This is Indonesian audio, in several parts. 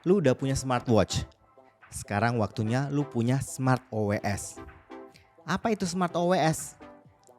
Lu udah punya smartwatch. Sekarang waktunya lu punya Smart OWS. Apa itu Smart OWS?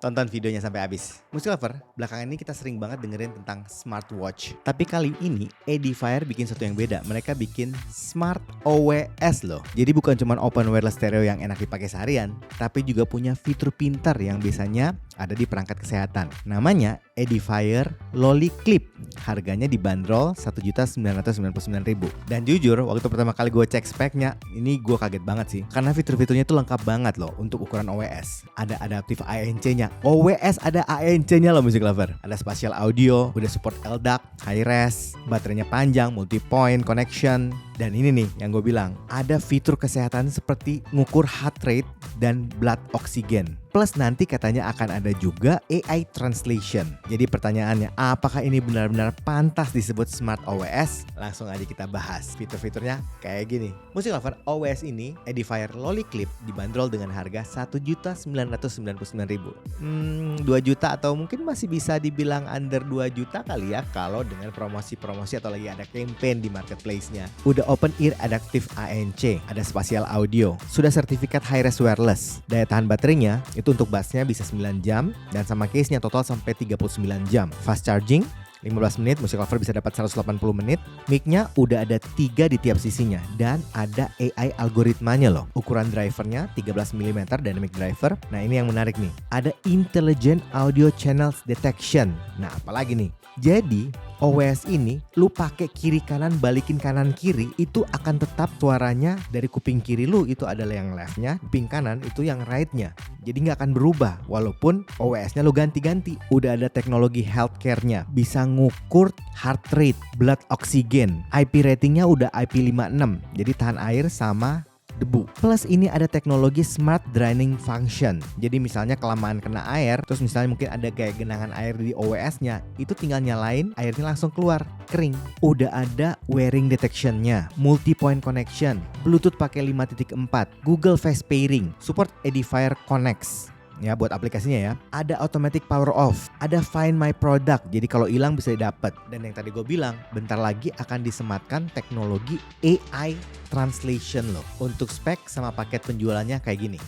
Tonton videonya sampai habis. Musik Lover, belakangan ini kita sering banget dengerin tentang smartwatch. Tapi kali ini Edifier bikin sesuatu yang beda. Mereka bikin Smart OWS loh. Jadi bukan cuma open wireless stereo yang enak dipakai seharian, tapi juga punya fitur pintar yang biasanya ada di perangkat kesehatan. Namanya Edifier Loli Clip. Harganya dibanderol Rp1.999.000. Dan jujur, waktu pertama kali gue cek speknya, ini gue kaget banget sih. Karena fitur-fiturnya itu lengkap banget loh untuk ukuran OWS. Ada adaptif ANC-nya. OWS ada ANC-nya loh Music Lover. Ada spatial audio, udah support LDAC, high res, baterainya panjang, multi point connection. Dan ini nih yang gue bilang, ada fitur kesehatan seperti ngukur heart rate dan blood oxygen. Plus nanti katanya akan ada juga AI translation. Jadi pertanyaannya, apakah ini benar-benar pantas disebut Smart OWS? Langsung aja kita bahas. Fitur-fiturnya kayak gini. Music Lover, OWS ini Edifier Loli Clip dibanderol dengan harga Rp1.999.000. 2 juta atau mungkin masih bisa dibilang under 2 juta kali ya kalau dengan promosi-promosi atau lagi ada campaign di marketplace-nya. Udah open ear adaptive ANC, ada spatial audio, sudah sertifikat high res wireless. Daya tahan baterainya itu untuk bassnya bisa 9 jam dan sama case-nya total sampai 39 jam. Fast charging 15 menit, Music Lover bisa dapat 180 menit. Mic-nya udah ada 3 di tiap sisinya dan ada AI algoritmanya loh. Ukuran drivernya 13 mm dynamic driver. Nah ini yang menarik nih, ada Intelligent Audio Channels Detection. Nah apalagi nih, jadi OWS ini lu pakai kiri kanan balikin kanan kiri itu akan tetap suaranya dari kuping kiri lu itu adalah yang leftnya, kuping kanan itu yang rightnya. Jadi nggak akan berubah walaupun OWS-nya lu ganti-ganti. Udah ada teknologi healthcare-nya, bisa ngukur heart rate, blood oxygen, IP ratingnya udah IP56, jadi tahan air sama debu. Plus ini ada teknologi smart draining function. Jadi misalnya kelamaan kena air, terus misalnya mungkin ada kayak genangan air di OWS-nya, itu tinggal nyalain, airnya langsung keluar, kering. Udah ada wearing detection-nya, multi point connection, Bluetooth pakai 5.4, Google Face Pairing, support Edifier Connects. Ya buat aplikasinya ya. Ada automatic power off, ada find my product, jadi kalau hilang bisa didapat. Dan yang tadi gue bilang, bentar lagi akan disematkan teknologi AI translation loh. Untuk spek sama paket penjualannya kayak gini.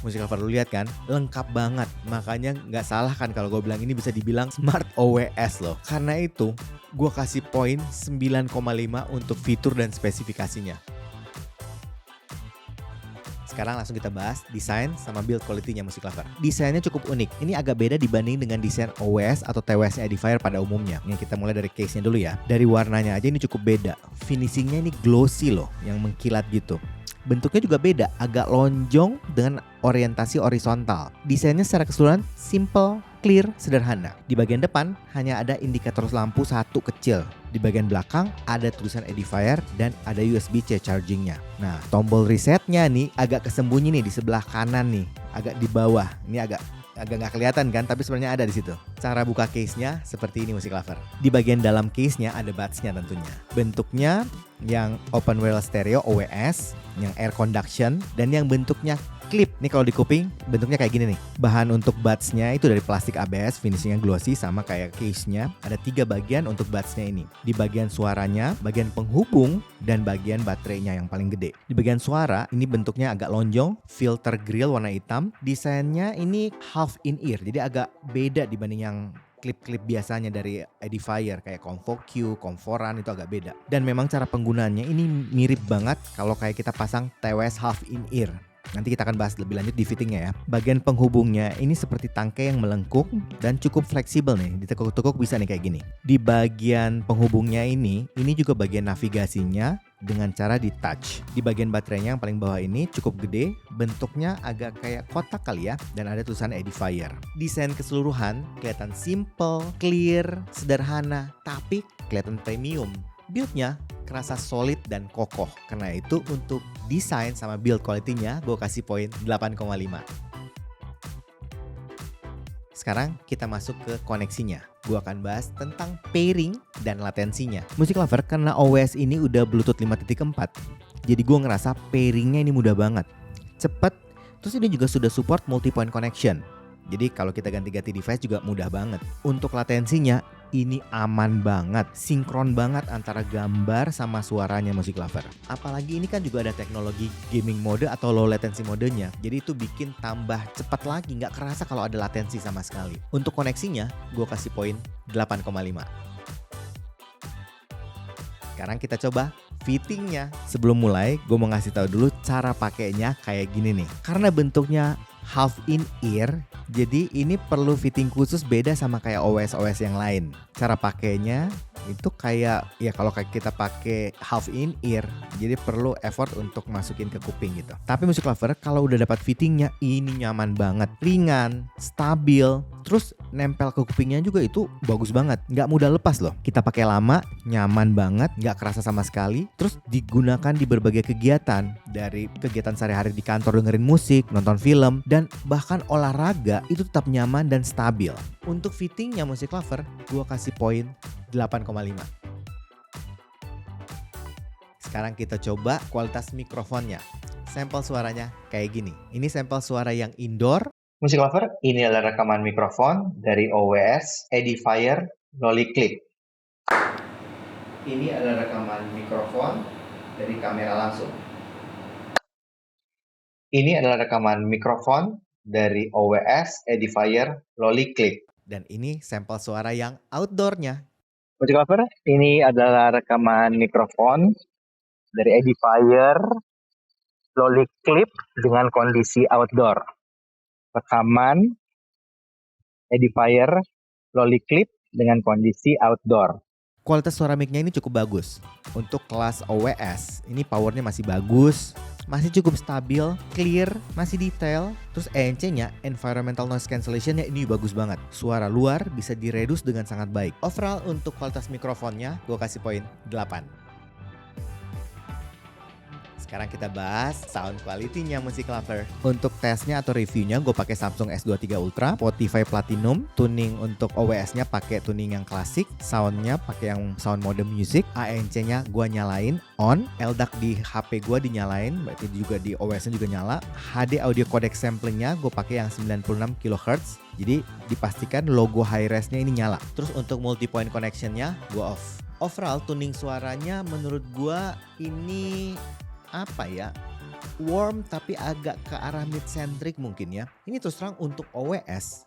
Music Lover, lu lihat kan, lengkap banget. Makanya nggak salah kan kalau gue bilang ini bisa dibilang Smart OWS loh. Karena itu gue kasih poin 9,5 untuk fitur dan spesifikasinya. Sekarang langsung kita bahas desain sama build quality-nya Music Lover. Desainnya cukup unik. Ini agak beda dibanding dengan desain OWS atau TWS-nya Edifier pada umumnya. Ini kita mulai dari case-nya dulu ya. Dari warnanya aja ini cukup beda. Finishing-nya ini glossy loh, yang mengkilat gitu. Bentuknya juga beda, agak lonjong dengan orientasi horizontal. Desainnya secara keseluruhan simple, clear, sederhana. Di bagian depan hanya ada indikator lampu satu kecil. Di bagian belakang ada tulisan Edifier dan ada USB-C chargingnya. Nah, tombol resetnya nih agak kesembunyi nih di sebelah kanan nih, agak di bawah. Ini agak nggak kelihatan kan, tapi sebenarnya ada di situ. Cara buka case-nya seperti ini Music Lover. Di bagian dalam case-nya ada buds-nya tentunya. Bentuknya yang open wireless stereo OWS, yang air conduction, dan yang bentuknya clip. Nih kalau di kuping bentuknya kayak gini nih. Bahan untuk buds-nya itu dari plastik ABS, finishingnya glossy sama kayak case-nya. Ada 3 bagian untuk buds-nya ini. Di bagian suaranya, bagian penghubung, dan bagian baterainya yang paling gede. Di bagian suara ini bentuknya agak lonjong, filter grill warna hitam. Desainnya ini half in ear, jadi agak beda dibanding yang klip-klip biasanya dari Edifier kayak Comfort Q, Comforan itu agak beda. Dan memang cara penggunaannya ini mirip banget kalau kayak kita pasang TWS half in ear. Nanti kita akan bahas lebih lanjut di fittingnya ya. Bagian penghubungnya ini seperti tangkai yang melengkung dan cukup fleksibel nih. Ditekuk-tekuk bisa nih kayak gini. Di bagian penghubungnya ini juga bagian navigasinya dengan cara di touch. Di bagian baterainya yang paling bawah ini cukup gede, bentuknya agak kayak kotak kali ya, dan ada tulisan Edifier. Desain keseluruhan kelihatan simple, clear, sederhana, tapi kelihatan premium. Build-nya kerasa solid dan kokoh. Karena itu untuk desain sama build quality-nya gue kasih poin 8,5. Sekarang kita masuk ke koneksinya. Gue akan bahas tentang pairing dan latensinya. Music Lover, karena OWS ini udah Bluetooth 5.4, jadi gue ngerasa pairingnya ini mudah banget, cepet. Terus ini juga sudah support multi point connection. Jadi kalau kita ganti-ganti device juga mudah banget. Untuk latensinya ini aman banget, sinkron banget antara gambar sama suaranya Music Lover. Apalagi ini kan juga ada teknologi gaming mode atau low latency modenya. Jadi itu bikin tambah cepat lagi, nggak kerasa kalau ada latensi sama sekali. Untuk koneksinya, gue kasih poin 8,5. Sekarang kita coba fittingnya. Sebelum mulai, gue mau ngasih tahu dulu cara pakainya kayak gini nih. Karena bentuknya half in ear, jadi ini perlu fitting khusus beda sama kayak OS yang lain. Cara pakainya itu kayak ya kalau kita pakai half in ear, jadi perlu effort untuk masukin ke kuping gitu. Tapi Music Lover kalau udah dapat fittingnya ini nyaman banget, ringan, stabil, terus nempel ke kupingnya juga itu bagus banget, nggak mudah lepas loh. Kita pakai lama, nyaman banget, nggak kerasa sama sekali. Terus digunakan di berbagai kegiatan, dari kegiatan sehari-hari di kantor dengerin musik, nonton film, dan bahkan olahraga itu tetap nyaman dan stabil. Untuk fittingnya Music Lover, gue kasih poin 8,5. Sekarang kita coba kualitas mikrofonnya. Sampel suaranya kayak gini. Ini sampel suara yang indoor. Music Lover, ini adalah rekaman mikrofon dari OWS Edifier Lolly Clip. Ini adalah rekaman mikrofon dari kamera langsung. Ini adalah rekaman mikrofon dari OWS Edifier Lolly Clip. Dan ini sampel suara yang outdoornya. Music Lover, ini adalah rekaman mikrofon dari Edifier Lolly Clip dengan kondisi outdoor. Rekaman Edifier Lolly Clip dengan kondisi outdoor. Kualitas suara mic-nya ini cukup bagus. Untuk kelas OWS, ini powernya masih bagus, masih cukup stabil, clear, masih detail. Terus ENC-nya, Environmental Noise Cancellation-nya ini bagus banget. Suara luar bisa diredus dengan sangat baik. Overall untuk kualitas mikrofonnya, gue kasih poin 8. Sekarang kita bahas sound quality-nya Music Lover. Untuk tesnya atau reviewnya gue pakai Samsung S23 Ultra, Spotify Platinum, tuning untuk OWS-nya pakai tuning yang klasik, sound-nya pakai yang sound mode music, ANC-nya gue nyalain on, LDAC di HP gue dinyalain, berarti juga di OWS-nya juga nyala. HD audio codec sampling-nya gue pakai yang 96 kHz. Jadi dipastikan logo high res-nya ini nyala. Terus untuk multi point connection-nya gue off. Overall tuning suaranya menurut gue ini apa ya, warm tapi agak ke arah mid-centric mungkin ya. Ini terus terang untuk OWS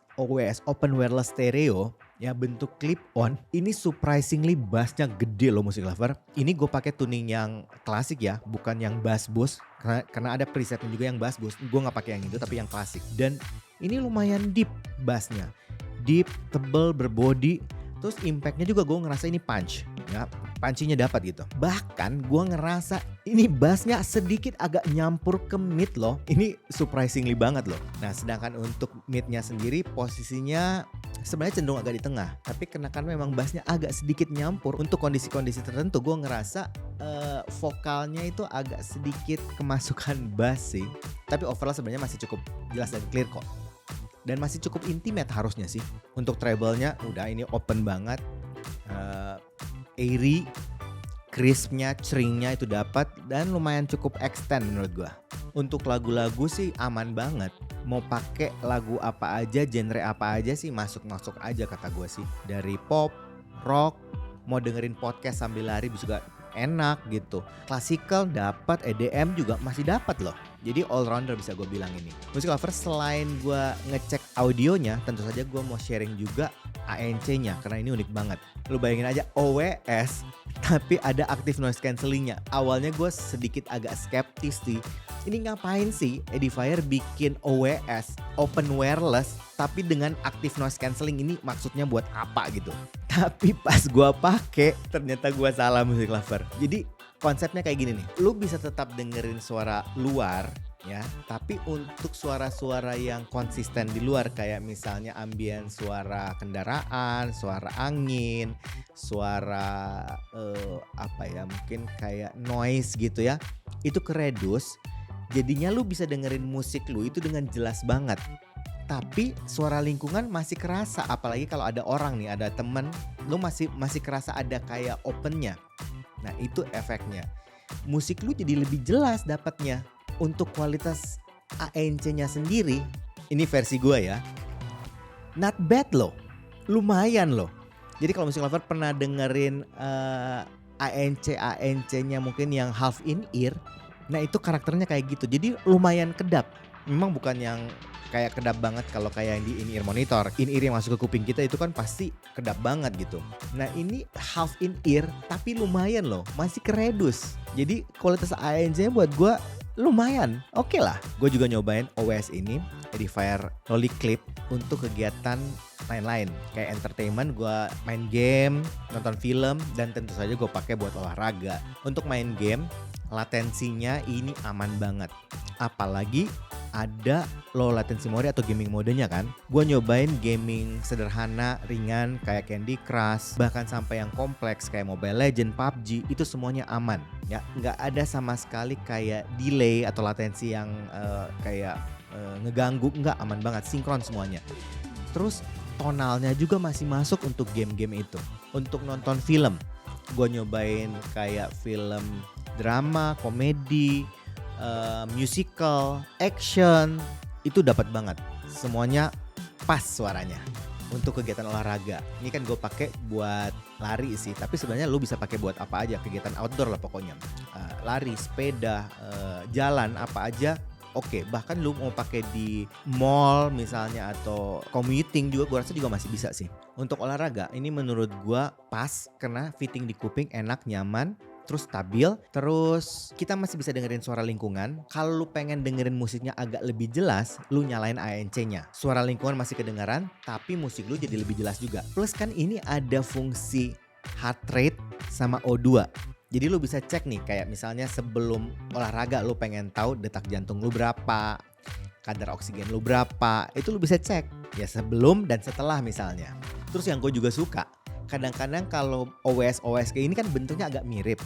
Open Wireless Stereo ya, bentuk clip on, ini surprisingly bassnya gede loh Music Lover. Ini gue pakai tuning yang klasik ya, bukan yang bass boost, karena ada presetnya juga yang bass boost. Gue nggak pakai yang itu tapi yang klasik. Dan ini lumayan deep bassnya, deep, tebel, berbody. Terus impactnya juga gue ngerasa ini punch ya, punchy-nya dapat gitu. Bahkan gue ngerasa ini bassnya sedikit agak nyampur ke mid loh. Ini surprisingly banget loh. Nah sedangkan untuk midnya sendiri posisinya sebenarnya cenderung agak di tengah. Tapi karena memang bassnya agak sedikit nyampur, untuk kondisi-kondisi tertentu gue ngerasa vokalnya itu agak sedikit kemasukan bass sih. Tapi overall sebenarnya masih cukup jelas dan clear kok. Dan masih cukup intimate harusnya sih. Untuk treble-nya udah ini open banget, airy, crispnya, ceringnya itu dapat, dan lumayan cukup extend menurut gua. Untuk lagu-lagu sih aman banget. Mau pakai lagu apa aja, genre apa aja sih masuk-masuk aja kata gua sih. Dari pop, rock, mau dengerin podcast sambil lari juga enak gitu. Classical dapat, EDM juga masih dapat loh. Jadi all rounder bisa gue bilang ini. Music Lover, selain gue ngecek audionya, tentu saja gue mau sharing juga ANC-nya karena ini unik banget. Lu bayangin aja OWS tapi ada active noise cancellingnya. Awalnya gue sedikit agak skeptis sih. Ini ngapain sih Edifier bikin OWS open wireless tapi dengan active noise cancelling, ini maksudnya buat apa gitu. Tapi pas gue pakai ternyata gue salah Music Lover. Jadi konsepnya kayak gini nih, lu bisa tetap dengerin suara luar ya, tapi untuk suara-suara yang konsisten di luar kayak misalnya ambient suara kendaraan, suara angin, suara apa ya, mungkin kayak noise gitu ya, itu keredus. Jadinya lu bisa dengerin musik lu itu dengan jelas banget. Tapi suara lingkungan masih kerasa, apalagi kalau ada orang nih, ada temen, lu masih kerasa ada kayak opennya. Nah itu efeknya. Musik lu jadi lebih jelas dapatnya. Untuk kualitas ANC-nya sendiri, ini versi gue ya, not bad loh, lumayan loh. Jadi kalau musik lover pernah dengerin ANC-nya mungkin yang half in ear, nah itu karakternya kayak gitu. Jadi lumayan kedap. Memang bukan yang kayak kedap banget kalau kayak yang di in ear monitor. In ear yang masuk ke kuping kita itu kan pasti kedap banget gitu. Nah ini half in ear tapi lumayan loh, masih keredus. Jadi kualitas ANC buat gue lumayan, oke lah. Gue juga nyobain OS ini, Edifier Loli Clip, untuk kegiatan lain-lain kayak entertainment. Gue main game, nonton film, dan tentu saja gue pakai buat olahraga. Untuk main game, latensinya ini aman banget, apalagi ada low latency mode atau gaming modenya kan. Gue nyobain gaming sederhana, ringan kayak Candy Crush, bahkan sampai yang kompleks kayak Mobile Legends, PUBG, itu semuanya aman. Ya, nggak ada sama sekali kayak delay atau latensi yang kayak ngeganggu, nggak, aman banget, sinkron semuanya. Terus tonalnya juga masih masuk untuk game-game itu. Untuk nonton film, gue nyobain kayak film drama, komedi, musical, action, itu dapat banget. Semuanya pas suaranya. Untuk kegiatan olahraga, ini kan gue pakai buat lari sih, tapi sebenarnya lu bisa pakai buat apa aja, kegiatan outdoor lah pokoknya. Lari, sepeda, jalan, apa aja. Oke, bahkan lu mau pakai di mall misalnya atau commuting juga, gue rasa juga masih bisa sih. Untuk olahraga, ini menurut gue pas karena fitting di kuping, enak, nyaman, terus stabil, terus kita masih bisa dengerin suara lingkungan. Kalau lu pengen dengerin musiknya agak lebih jelas, lu nyalain ANC-nya. Suara lingkungan masih kedengaran, tapi musik lu jadi lebih jelas juga. Plus kan ini ada fungsi heart rate sama O2. Jadi lu bisa cek nih, kayak misalnya sebelum olahraga lu pengen tahu detak jantung lu berapa, kadar oksigen lu berapa, itu lu bisa cek ya sebelum dan setelah misalnya. Terus yang gue juga suka, kadang-kadang kalau OS kayak ini kan bentuknya agak mirip.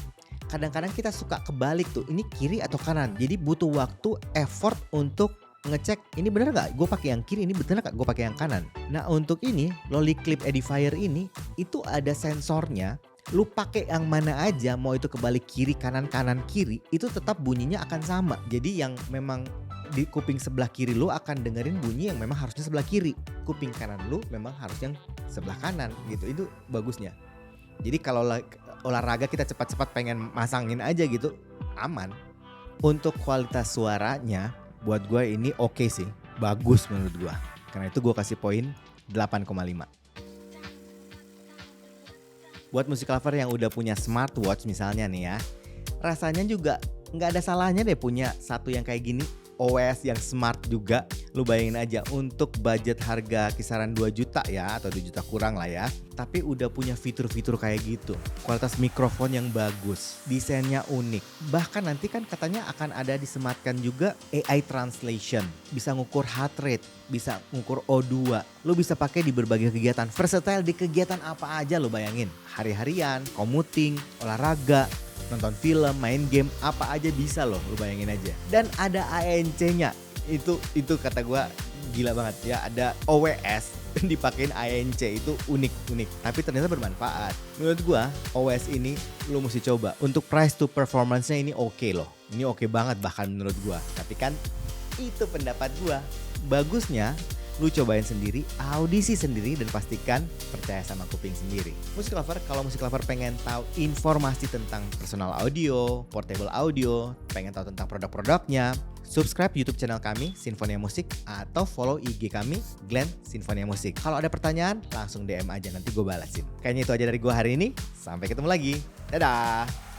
Kadang-kadang kita suka kebalik tuh, ini kiri atau kanan. Jadi butuh waktu, effort untuk ngecek ini bener gak gue pakai yang kiri, ini bener gak gue pakai yang kanan. Nah untuk ini Loli Clip Edifier ini itu ada sensornya. Lu pakai yang mana aja, mau itu kebalik kiri kanan kiri, itu tetap bunyinya akan sama. Jadi yang memang di kuping sebelah kiri lu akan dengerin bunyi yang memang harusnya sebelah kiri. Kuping kanan lu memang harus yang sebelah kanan gitu. Itu bagusnya. Jadi kalau olahraga kita cepat-cepat pengen masangin aja gitu, aman. Untuk kualitas suaranya buat gue ini oke sih, bagus menurut gue. Karena itu gue kasih poin 8,5. Buat musik lover yang udah punya smartwatch misalnya nih ya, rasanya juga nggak ada salahnya deh punya satu yang kayak gini. OS yang smart juga. Lu bayangin aja untuk budget harga kisaran 2 juta ya, atau 2 juta kurang lah ya, tapi udah punya fitur-fitur kayak gitu. Kualitas mikrofon yang bagus, desainnya unik. Bahkan nanti kan katanya akan ada disematkan juga AI translation, bisa ngukur heart rate, bisa ngukur O2. Lu bisa pakai di berbagai kegiatan, versatile di kegiatan apa aja lu bayangin. Hari-harian, commuting, olahraga, nonton film, main game, apa aja bisa loh, lu bayangin aja. Dan ada ANC-nya, itu kata gue gila banget ya. Ada OWS dipakein ANC, itu unik. Tapi ternyata bermanfaat. Menurut gue OS ini lu mesti coba. Untuk price to performance-nya ini oke loh. Ini oke banget bahkan menurut gue. Tapi kan itu pendapat gue. Bagusnya lu cobain sendiri, audisi sendiri, dan pastikan percaya sama kuping sendiri. Musik lover, kalau musik lover pengen tahu informasi tentang personal audio, portable audio, pengen tahu tentang produk-produknya, subscribe YouTube channel kami, Sinfonia Musik, atau follow IG kami, Glenn Sinfonia Musik. Kalau ada pertanyaan, langsung DM aja, nanti gue balasin. Kayaknya itu aja dari gue hari ini. Sampai ketemu lagi. Dadah!